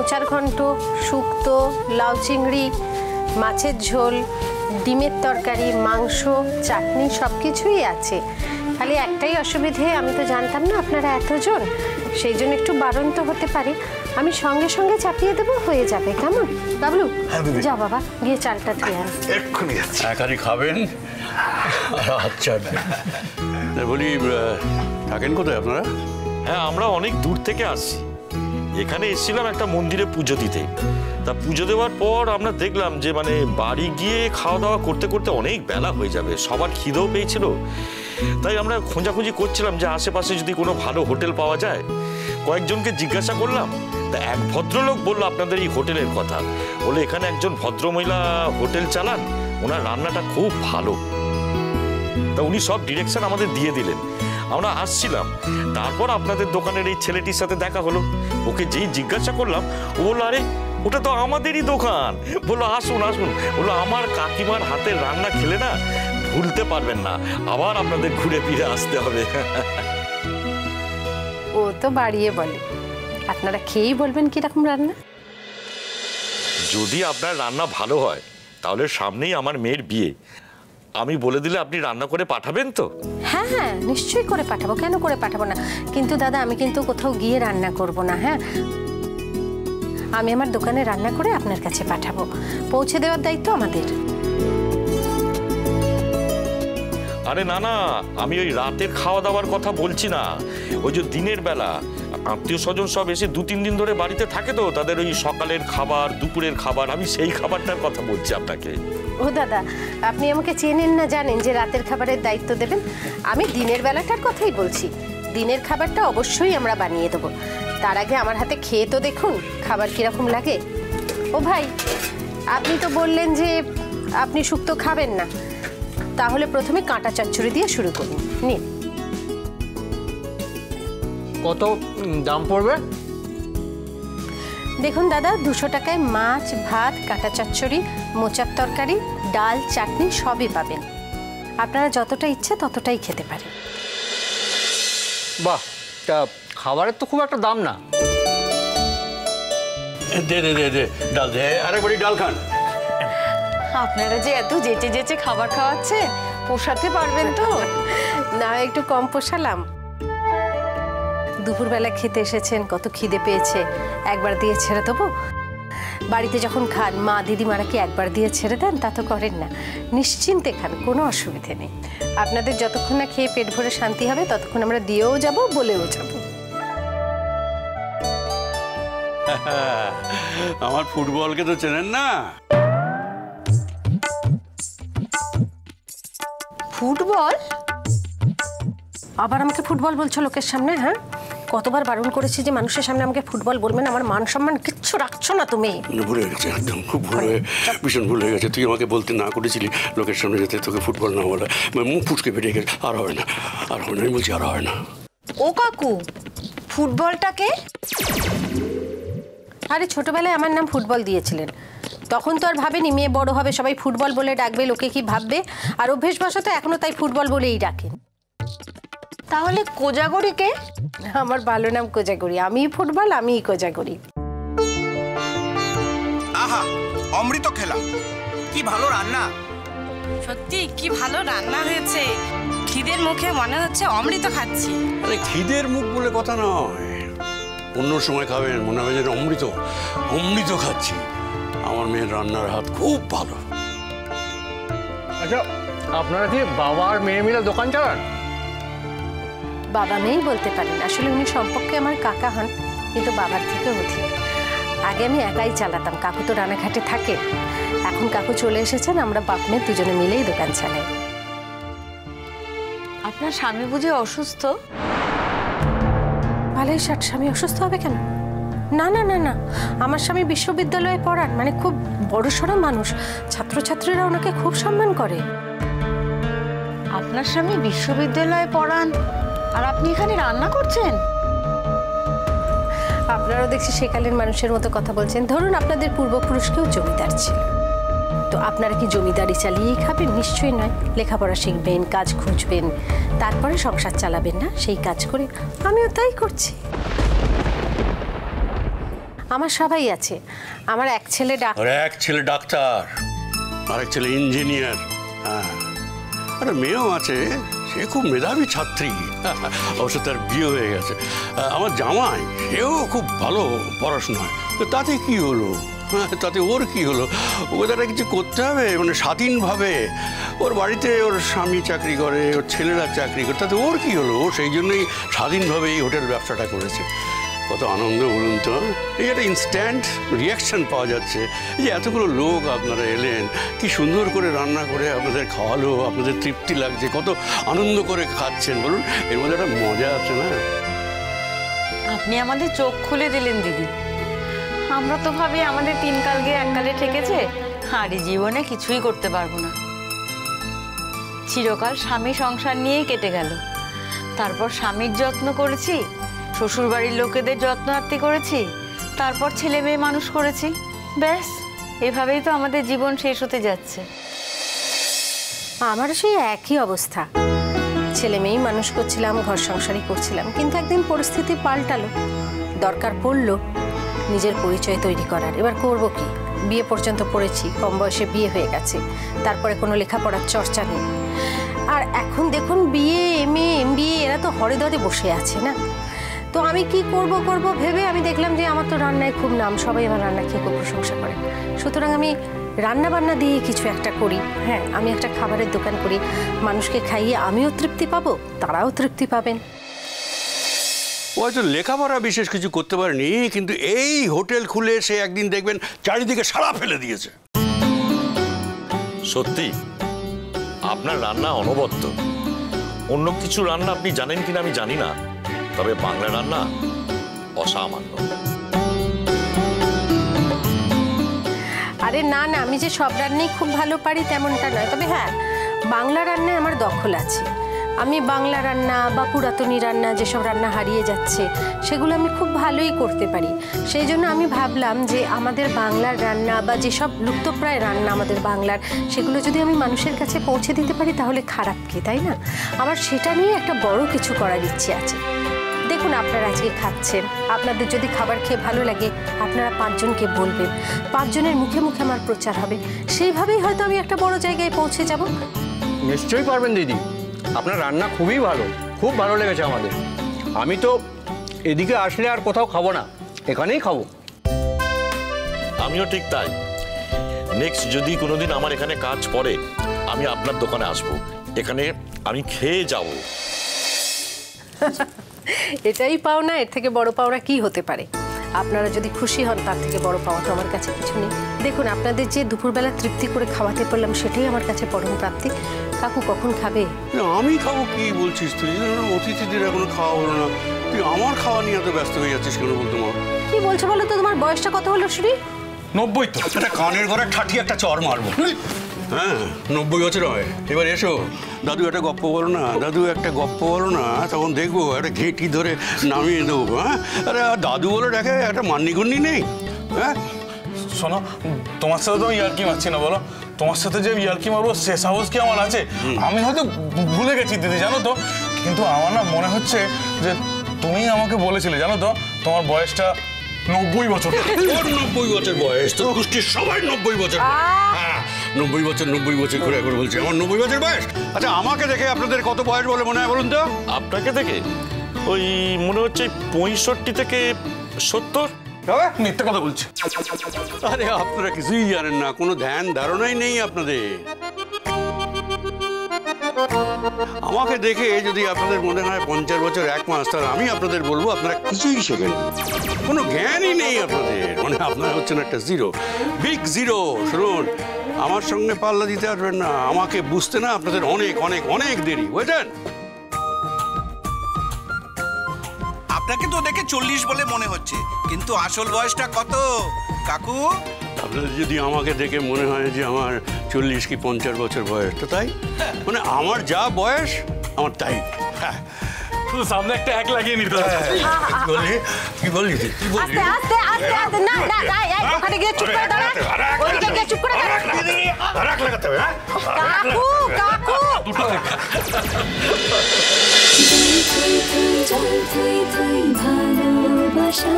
মোচার ঘন্ট, শুক্তো, লাউ চিংড়ি, মাছের ঝোল, ডিমের তরকারি, মাংস, চাটনি সব কিছুই আছে। খালি একটাই অসুবিধে, আমি তো জানতাম না আপনারা এতজন, সেই জন্য একটু বারণ তো হতে পারে। আমি সঙ্গে সঙ্গে চাপিয়ে দেবো, হয়ে যাবে। কেমন বাবলু? যা বাবা, গিয়ে চালটা ধুয়ে আন। এক্ষুনি যাচ্ছি। একারি খাবেন? আচ্ছা, বলি থাকেন কোথায় আপনারা? হ্যাঁ, আমরা অনেক দূর থেকে আসছি। এখানে এসেছিলাম একটা মন্দিরে পুজো দিতে। তা পুজো দেওয়ার পর আমরা দেখলাম যে মানে বাড়ি গিয়ে খাওয়া দাওয়া করতে করতে অনেক বেলা হয়ে যাবে, সবার খিদেও পেয়েছিল। তাই আমরা খোঁজাখুঁজি করছিলাম যে আশেপাশে যদি কোনো ভালো হোটেল পাওয়া যায়। কয়েকজনকে জিজ্ঞাসা করলাম, তা এক ভদ্রলোক বললো আপনাদের এই হোটেলের কথা। বলে এখানে একজন ভদ্রমহিলা হোটেল চালান, ওনার রান্নাটা খুব ভালো। তা উনি সব ডিরেকশন আমাদের দিয়ে দিলেন। আমরা আসছিলাম, তারপর আপনাদের দোকানের এই ছেলেটির সাথে দেখা হলো। ওকে যেই জিজ্ঞাসা করলাম, ও বললো আরে ওটা তো আমাদেরই দোকান। বললো আসুন আসুন। বললো আমার কাকিমার হাতের রান্না খেলে না ভুলতে পারবেন না, আবার আপনাদের ঘুরে ফিরে আসতে হবে। ও তো বাড়িয়ে বলে, আপনারা খেয়েই বলবেন কিরকম রান্না। যদি আপনার রান্না ভালো হয় তাহলে সামনেই আমার মেয়ের বিয়ে, আমি বলে দিলে আপনি রান্না করে পাঠাবেন তো? হ্যাঁ হ্যাঁ, নিশ্চয়ই করে পাঠাবো, কেন করে পাঠাবো না। কিন্তু দাদা, আমি কিন্তু কোথাও গিয়ে রান্না করব না। হ্যাঁ, আমি আমার দোকানে রান্না করে আপনার কাছে পাঠাবো, পৌঁছে দেওয়ার দায়িত্ব আমাদের। আরে না না, আমি ওই রাতের খাওয়া দাওয়ার কথা বলছি না। ওই যে দিনের বেলা আত্মীয় স্বজন সব এসে 2-3 দিন ধরে বাড়িতে থাকে, তো তাদের ওই সকালের খাবার, দুপুরের খাবার, আমি সেই খাবারটার কথা বলছি আপনাকে। ও দাদা, আপনি আমাকে চেনেন না, জানেন যে রাতের খাবারের দায়িত্ব দেবেন। আমি দিনের বেলাটার কথাই বলছি। দিনের খাবারটা অবশ্যই আমরা বানিয়ে দেবো। তার আগে আমার হাতে খেয়ে তো দেখুন খাবার কিরকম লাগে। ও ভাই, আপনি তো বললেন যে আপনি শুক্তো খাবেন না, তাহলে প্রথমে কাঁটা চচ্চড়ি দিয়ে শুরু করুন। নিন। কত দাম পড়বে? দেখুন দাদা, 200 টাকায় মাছ, ভাত, কাঁটা চচ্চড়ি, মোচার তরকারি, ডাল, চাটনি সবই পাবেন। আপনারা যতটা ইচ্ছে ততটাই খেতে পারেন। বাহ, তা খাবারের তো খুব একটা দাম না। দে দে দে দে ডাল দে, আরেকবারই ডাল খান। আপনারা যে এত যেচে যেচে খাবার খাওয়াচ্ছে, পোষাতে পারবেন তো? না, একটু কম পোষালাম। দুপুরবেলা খেতে এসেছেন, কত খিদে পেয়েছে, একবার দিয়ে ছেড়ে দেবো? বাড়িতে যখন খান, মা দিদিমারা কি একবার দিয়ে ছেড়ে দেন? তা তো করেন না। নিশ্চিন্তে খান, কোনো অসুবিধে নেই। আপনাদের যতক্ষণ না খেয়ে পেট ভরে শান্তি হবে ততক্ষণ আমরা দিয়েও যাব, বলেও যাব। আমার ফুটবলকে তো চেনেন না? ফুটবল? আবার আমাকে ফুটবল বলছো লোকের সামনে? হ্যাঁ, কতবার বারণ করেছি যে মানুষের সামনে আমাকে ফুটবল বলবেন। আমার মান সম্মান কিচ্ছু রাখছো না তুমি। ভুলে গেছে, একদম খুব ভীষণ ভুল হয়ে গেছে। তুই আমাকে বলতে না করেছিলি লোকের সামনে যেতে, তোকে ফুটবল না বলে মুখ ফুসকে বেরিয়ে গেছে। আর হবে না, আর হবে না, আমি বলছি আর হবে না। ও কাকু, ফুটবলটাকে? আরে ছোটবেলায় আমার নাম ফুটবল দিয়েছিলেন, তখন তো আর ভাবেনি মেয়ে বড় হবে সবাই ফুটবল বলে ডাকবে, লোকে কি ভাববে। আর অভ্যেসবশত এখনো তাই ফুটবল বলেই ডাকেন। তাহলে কোজাগরি কে? আমার ভালো নাম কোজাগরি, আমিই ফুটবল, আমিই কোজাগরি। আহা, অমৃত খেলাম, কি ভালো রান্না। সত্যি কি ভালো রান্না হয়েছে, খিদের মুখে মনে হচ্ছে অমৃত খাচ্ছি। আরে খিদের মুখ বলে কথা নয়, অন্য সময় খাবেন মনে হবে যেন অমৃত অমৃত খাচ্ছি। আমার মেয়ের রান্নার হাত খুব ভালো। আচ্ছা, আপনারা কি বাবা আর মেয়ে মিলে দোকান চালান? বাবা মেয়েই বলতে পারেন, আসলে উনি সম্পর্কে আমার কাকা হন, কিন্তু বাবার থেকে অধিক। আগে আমি একাই চালাতাম, কাকু তো রানাঘাটে থাকে। এখন কাকু চলে এসেছেন, আমরা বাপ মেয়ে দুজনে মিলেই দোকান চালাই। আপনার স্বামী বুঝি অসুস্থ? ভালোই ষাট, স্বামী অসুস্থ হবে কেন? না না না না, আমার স্বামী বিশ্ববিদ্যালয়ে পড়ান, মানে খুব বড়সড় মানুষ, ছাত্রছাত্রীরা ওনাকে খুব সম্মান করে। আপনার স্বামী বিশ্ববিদ্যালয়ে পড়ান আর আপনি এখানে রান্না করছেন? আপনারাও দেখছি সেকালের মানুষের মতো কথা বলছেন। ধরুন আপনাদের পূর্বপুরুষকেও জমিদার ছিল, তো আপনারা কি জমিদারি চালিয়েই খাবেন? নিশ্চয়ই নয়। লেখাপড়া শিখবেন, কাজ খুঁজবেন, তারপরে সংসার চালাবেন না? সেই কাজ করে আমিও তাই করছি। আমার সবাই আছে। আমার এক ছেলে আর এক ছেলে ডাক্তার, আর এক ছেলে ইঞ্জিনিয়ার, হ্যাঁ, আর মেয়েও আছে, সে খুব মেধাবী ছাত্রী, অবশ্য তার বিয়ে হয়ে গেছে। আমার জামাই, সেও খুব ভালো পড়াশোনায়, তো তাতে কি হলো? তাতে ওর কি হলো? ওকে তারা কিছু করতে হবে, মানে স্বাধীনভাবে। ওর বাড়িতে ওর স্বামী চাকরি করে, ওর ছেলেরা চাকরি করে, তাতে ওর কি হলো? ও সেই জন্যই স্বাধীনভাবে এই হোটেল ব্যবসাটা করেছে। কত আনন্দ বলুন তো, এই একটা ইনস্ট্যান্ট রিয়াকশান পাওয়া যাচ্ছে। এই যে এতগুলো লোক আপনারা এলেন, কি সুন্দর করে রান্না করে আপনাদের খাওয়ালো, আপনাদের তৃপ্তি লাগছে, কত আনন্দ করে খাচ্ছেন বলুন, এর মধ্যে একটা মজা আছে না? আপনি আমাদের চোখ খুলে দিলেন দিদি। আমরা তো ভাবি আমাদের 3 কাল গিয়ে 1 কালে ঠেকেছে, আর এই জীবনে কিছুই করতে পারবো না। চিরকাল স্বামী সংসার নিয়েই কেটে গেল। তারপর স্বামীর যত্ন করেছি, শ্বশুর বাড়ির লোকেদের যত্ন আত্তি করেছি, তারপর ছেলে মেয়ে মানুষ করেছি। ব্যাস, এভাবেই তো আমাদের জীবন শেষ হতে যাচ্ছে। আমারও সেই একই অবস্থা। ছেলে মেয়েই মানুষ করছিলাম, ঘর সংসারই করছিলাম, কিন্তু একদিন পরিস্থিতি পাল্টালো, দরকার পড়লো নিজের পরিচয় তৈরি করার। এবার করবো কি? বিয়ে পর্যন্ত পড়েছি, কম বয়সে বিয়ে হয়ে গেছে, তারপরে কোনো লেখাপড়ার চর্চা নেই। আর এখন দেখুন বিয়ে, MA, MBA এরা তো হরে ধরে বসে আছে না। তো আমি কি করব ভেবে আমি দেখলাম যে আমার তো রান্নায় খুব নাম, সবাই আমার রান্না খেয়ে খুব প্রশংসা করে। সুতরাং আমি রান্না বান্না দিয়ে কিছু একটা করি। হ্যাঁ, আমি একটা খাবারের দোকান করি, মানুষকে খাইয়ে আমিও তৃপ্তি পাবো, তারাও তৃপ্তি পাবেন। ও হয়তো লেখাপড়া বিশেষ কিছু করতে পারেনি, কিন্তু এই হোটেল খুলে সে একদিন দেখবেন চারিদিকে সাড়া ফেলে দিয়েছে। সত্যি আপনার রান্না অনবদ্য। অন্য কিছু রান্না আপনি জানেন কিনা আমি জানি না, তবে বাংলা রান্না অসামান্য। আরে না না, আমি যে সব রান্নাই খুব ভালো পারি তেমনটা নয়, তবে হ্যাঁ, বাংলা রান্নায় আমার দখল আছে। আমি বাংলা রান্না বা পুরাতনী রান্না, যেসব রান্না হারিয়ে যাচ্ছে সেগুলো আমি খুব ভালোই করতে পারি। সেই জন্য আমি ভাবলাম যে আমাদের বাংলার রান্না বা যেসব লুপ্তপ্রায় রান্না আমাদের বাংলার, সেগুলো যদি আমি মানুষের কাছে পৌঁছে দিতে পারি তাহলে খারাপ কি, তাই না? আমার সেটা নিয়ে একটা বড় কিছু করার ইচ্ছে আছে। দেখুন, আপনারা আজকে খাচ্ছেন, আপনাদের যদি খাবার খেয়ে ভালো লাগে আপনারা 5 জনকে বলবেন, 5 জনের মুখে মুখে আমার প্রচার হবে, সেইভাবেই হয়তো আমি একটা বড় জায়গায় পৌঁছে যাব। নিশ্চয়ই পারবেন দিদি, আপনার রান্না খুবই ভালো, খুব ভালো লেগেছে আমাদের। আমি তো এদিকে আসলে আর কোথাও খাবো না, এখানেই খাবো। আমিও ঠিক তাই। নেক্সট যদি কোনোদিন আমার এখানে কাজ পড়ে আমি আপনার দোকানে আসবো, এখানে আমি খেয়ে যাব। এটাই পাওনা, এর থেকে বড় পাওনা কি হতে পারে? আপনারা যদি খুশি হন তার থেকে বড় পাওয়া তো আমার কাছে কিছু নেই। দেখুন, আপনাদের যে দুপুরবেলা তৃপ্তি করে খাওয়াতে পারলাম সেটাই আমার কাছে পরম প্রাপ্তি। কাকু কখন খাবে? আমি খাবো কি বলছিস তুই? অতিথিদের এখনো খাওয়া হলো না, তুই আমার খাওয়া নিয়ে এত ব্যস্ত হয়ে যাচ্ছিস কেন বলতো? মা কি বলছো বলো তো? তোমার বয়সটা কত হলো শুনি? 90 তো। একটা কানের ঘরে ঠাঠিয়ে একটা চর মারবো। হ্যাঁ, 90 বছর হয়। এবার এসো, দাদু একটা গপ্প বলো না, দাদু একটা গপ্প বলো না, তখন দেখবো একটা ঘেঁটি ধরে নামিয়ে দেবো। হ্যাঁ, আরে দাদু বলে দেখে একটা মান্যিগুন্নি নেই। হ্যাঁ শোনো, তোমার সাথে তো ইয়ার্কি মারছি না, বলো তোমার সাথে যে ইয়ার্কি মারবো সে সাহস কি আমার আছে? আমি হয়তো ভুলে গেছি দিদি, জানো তো, কিন্তু আমার না মনে হচ্ছে যে তুমি আমাকে বলেছিলে, জানো তো, তোমার বয়সটা 90 বছর। 90 বছর বয়স? তোর গোষ্ঠীর সবাই 90 বছর। হ্যাঁ, 90 বছর করে একবার বলছে আমার 90 বছর বয়স। আচ্ছা, আমাকে দেখে আপনাদের কত বয়স বলে মনে হয় বলুন তো? আপনাকে দেখে ওই মনে হচ্ছে 65 থেকে 70। মিথ্যে কথা বলছি। আরে আপনারা কিছুই জানেন না, কোনো ধ্যান ধারণাই নেই আপনাদের। আমাকে দেখে যদি আপনাদের মনে হয় 50 বছর 1 মাস, তাহলে আমি আপনাদের বলবো আপনারা কিছুই শেখেন, কোনো জ্ঞানই নেই আপনাদের। মানে আপনারা হচ্ছেন একটা জিরো, বিগ জিরো। শুনুন, আমার সঙ্গে পাল্লা দিতে পারবেন না, আমাকে বুঝতে না আপনাদের অনেক অনেক অনেক দেরি, বুঝলেন? আপনাকে তো দেখে 40 বলে মনে হচ্ছে, কিন্তু আসল বয়সটা কত কাকু? আপনাদের যদি আমাকে দেখে মনে হয় যে আমার 40 কি 50 বছর বয়স, তো তাই, মানে আমার যা বয়স আমার তাই। হ্যাঁ, শুধু সামনে একটা এক লাগিয়ে নিতে হবে। কি বললি? আস্তে আস্তে আস্তে আস্তে, না না না, ওখানে গিয়ে চুপ করে দাঁড়া, ওইদিকে গিয়ে চুপ করে দাঁড়া। রাখ লাগাতে হবে। হ্যাঁ, কাকু কাকু, ভালোবাসা।